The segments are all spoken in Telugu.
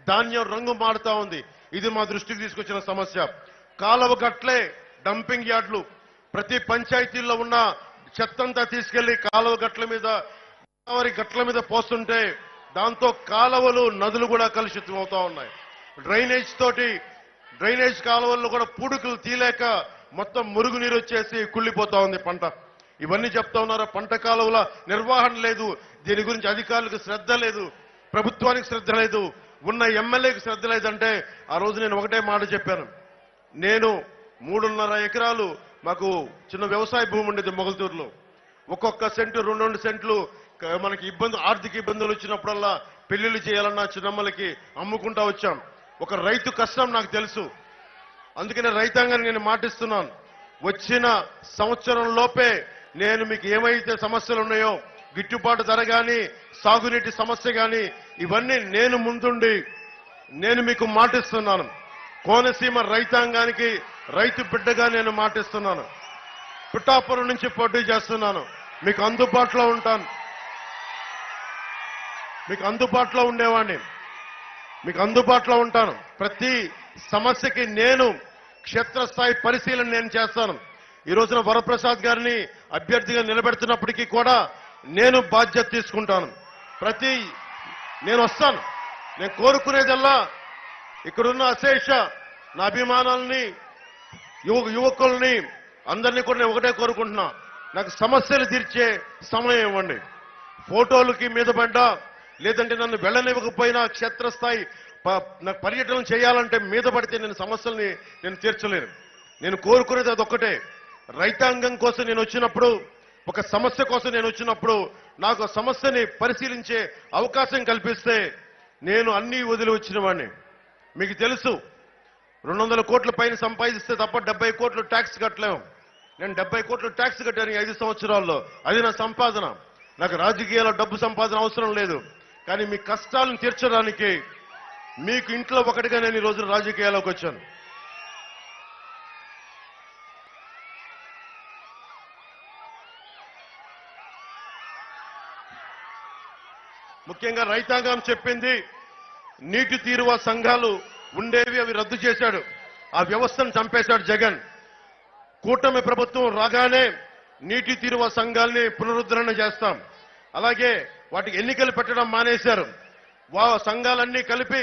ధాన్యం రంగు మారుతా ఉంది. ఇది మా దృష్టికి తీసుకొచ్చిన సమస్య. కాలువ గట్లే డంపింగ్ యార్డులు ప్రతి పంచాయతీల్లో ఉన్న చెత్తంతా తీసుకెళ్లి కాలువ గట్ల మీద గోదావరి గట్ల మీద పోస్తుంటే దాంతో కాలువలు నదులు కూడా కలుషితం అవుతా ఉన్నాయి. డ్రైనేజ్ కాలువల్లో కూడా పూడుకులు తీలేక మొత్తం మురుగునీరు వచ్చేసి కుళ్ళిపోతా ఉంది పంట. ఇవన్నీ చెప్తా ఉన్నారు. పంట కాలువల నిర్వహణ లేదు, దీని గురించి అధికారులకు శ్రద్ధ లేదు, ప్రభుత్వానికి శ్రద్ధ లేదు, ఉన్న ఎమ్మెల్యేకి శ్రద్ధ లేదంటే ఆ రోజు నేను ఒకటే మాట చెప్పాను. నేను 3.5 ఎకరాలు మాకు చిన్న వ్యవసాయ భూమి ఉండేది మొగల్తూరులో. ఒక్కొక్క సెంటు 2 సెంట్లు మనకి ఆర్థిక ఇబ్బందులు వచ్చినప్పుడల్లా పెళ్లిళ్ళు చేయాలన్నా చిన్నమ్మలకి అమ్ముకుంటా వచ్చాం. ఒక రైతు కష్టం నాకు తెలుసు. అందుకనే రైతాంగాన్ని నేను మాటిస్తున్నాను, వచ్చిన సంవత్సరం లోపే నేను మీకు ఏమైతే సమస్యలు ఉన్నాయో గిట్టుబాటు ధర కానీ సాగునీటి సమస్య కానీ ఇవన్నీ నేను ముందుండి నేను మీకు మాటిస్తున్నాను. కోనసీమ రైతాంగానికి రైతు బిడ్డగా నేను మాటిస్తున్నాను. పిఠాపురం నుంచి పోటీ చేస్తున్నాను. మీకు అందుబాటులో ఉంటాను, మీకు అందుబాటులో ఉండేవాడిని, మీకు అందుబాటులో ఉంటాను. ప్రతి సమస్యకి నేను క్షేత్రస్థాయి పరిశీలన నేను చేస్తాను. ఈ రోజున వరప్రసాద్ గారిని అభ్యర్థిగా నిలబెడుతున్నప్పటికీ కూడా నేను బాధ్యత తీసుకుంటాను. నేను వస్తాను. నేను కోరుకునేదల్లా ఇక్కడున్న అశేష నా అభిమానాలని యువకుల్ని అందరినీ కూడా నేను ఒకటే కోరుకుంటున్నా, నాకు సమస్యలు తీర్చే సమయం ఇవ్వండి. ఫోటోలకి మీద పడ్డా లేదంటే నన్ను వెళ్ళనివ్వకపోయినా క్షేత్రస్థాయి నాకు పర్యటన చేయాలంటే మీద పడితే నేను సమస్యల్ని నేను తీర్చలేను. నేను కోరుకునేది అదొక్కటే. రైతాంగం కోసం నేను వచ్చినప్పుడు, ఒక సమస్య కోసం నేను వచ్చినప్పుడు నాకు సమస్యని పరిశీలించే అవకాశం కల్పిస్తే నేను అన్నీ వదిలి వచ్చిన వాడిని. మీకు తెలుసు, 200 కోట్ల పైన సంపాదిస్తే తప్ప 70 కోట్లు ట్యాక్స్ కట్టలేము. నేను 70 కోట్లు ట్యాక్స్ కట్టాను 5 సంవత్సరాల్లో. అది నా సంపాదన. నాకు రాజకీయాల్లో డబ్బు సంపాదన అవసరం లేదు. కానీ మీ కష్టాలను తీర్చడానికి మీకు ఇంట్లో ఒకటిగా నేను ఈ రోజు రాజకీయాల్లోకి వచ్చాను. ముఖ్యంగా రైతాంగం చెప్పింది, నీటి తీరువ సంఘాలు ఉండేవి, అవి రద్దు చేశాడు. ఆ వ్యవస్థను చంపేశాడు జగన్. కూటమి ప్రభుత్వం రాగానే నీటి తీరువ సంఘాలని పునరుద్ధరణ చేస్తాం. అలాగే వాటికి ఎన్నికలు పెట్టడం మానేశారు. సంఘాలన్నీ కలిపి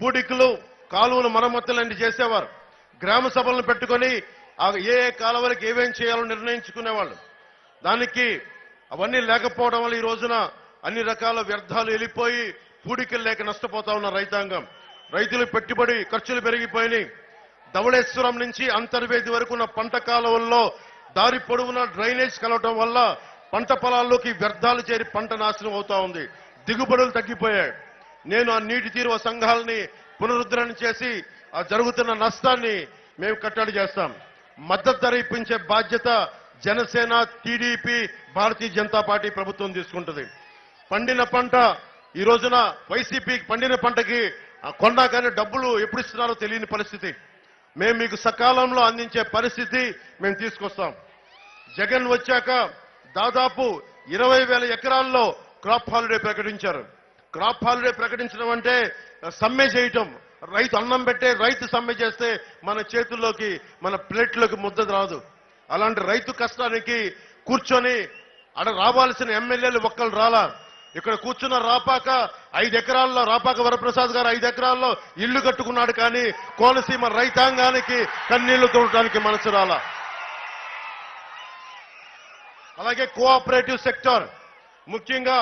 పూడికలు, కాలువలు, మరమ్మతులన్నీ చేసేవారు. గ్రామ సభలను పెట్టుకొని ఏ కాలువలకు ఏమేం చేయాలో నిర్ణయించుకునేవాళ్ళు. దానికి అవన్నీ లేకపోవడం వల్ల ఈ రోజున అన్ని రకాల వ్యర్థాలు వెళ్ళిపోయి పూడికలు లేక నష్టపోతా ఉన్న రైతాంగం. రైతులు పెట్టుబడి ఖర్చులు పెరిగిపోయినాయి. ధవళేశ్వరం నుంచి అంతర్వేది వరకు ఉన్న పంట కాలువల్లో దారి పొడవున డ్రైనేజ్ కలవటం వల్ల పంట పొలాల్లోకి వ్యర్థాలు చేరి పంట నాశనం అవుతా ఉంది. దిగుబడులు తగ్గిపోయాయి. నేను ఆ నీటి తీరువ సంఘాలని పునరుద్ధరణ చేసి ఆ జరుగుతున్న నష్టాన్ని మేము కట్టడి చేస్తాం. మద్దతు ధర ఇప్పించే బాధ్యత జనసేన, టీడీపీ, భారతీయ జనతా పార్టీ ప్రభుత్వం తీసుకుంటుంది. పండిన పంట ఈ రోజున వైసీపీకి పండిన పంటకి కొన్నా కానీ డబ్బులు ఎప్పుడు ఇస్తున్నారో తెలియని పరిస్థితి. మేము మీకు సకాలంలో అందించే పరిస్థితి మేము తీసుకొస్తాం. జగన్ వచ్చాక దాదాపు 20,000 ఎకరాల్లో క్రాప్ హాలిడే ప్రకటించారు. క్రాప్ హాలిడే ప్రకటించడం అంటే సమ్మె చేయటం. రైతు అన్నం పెట్టే రైతు సమ్మె చేస్తే మన చేతుల్లోకి, మన ప్లేట్లోకి ముద్ద రాదు. అలాంటి రైతు కష్టానికి కూర్చొని రావాల్సిన ఎమ్మెల్యేలు ఒక్కరు రాలా. ఇక్కడ కూర్చున్న రాపాక 5 ఎకరాల్లో, రాపాక వరప్రసాద్ గారు 5 ఎకరాల్లో ఇల్లు కట్టుకున్నాడు. కానీ కోనసీమ రైతాంగానికి కన్నీళ్లు తోడటానికి మనసు రాలా. అలాగే కోఆపరేటివ్ సెక్టర్, ముఖ్యంగా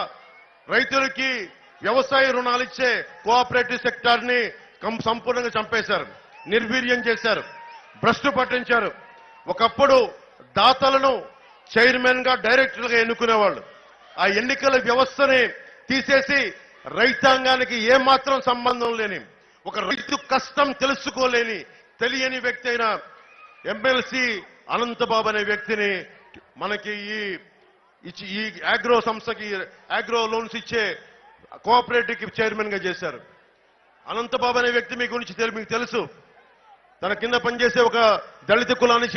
రైతులకి వ్యవసాయ రుణాలు ఇచ్చే కోఆపరేటివ్ సెక్టర్ ని సంపూర్ణంగా చంపేశారు, నిర్వీర్యం చేశారు, భ్రష్టు పట్టించారు. ఒకప్పుడు దాతలను చైర్మన్ గా, డైరెక్టర్ గా ఎన్నుకునేవాళ్ళు. ఆ ఎన్నికల వ్యవస్థని తీసేసి రైతాంగానికి ఏమాత్రం సంబంధం లేని, ఒక రైతు కష్టం తెలుసుకోలేని, తెలియని వ్యక్తి అయిన ఎమ్మెల్సీ అనంతబాబు అనే వ్యక్తిని మనకి ఈ అగ్రో సంస్థకి అగ్రో లోన్స్ ఇచ్చే కోఆపరేటివ్ కి చైర్మన్ గా చేశారు. అనంతబాబు అనే వ్యక్తి మీ గురించి మీకు తెలుసు. తన కింద పనిచేసే ఒక దళిత కులానికి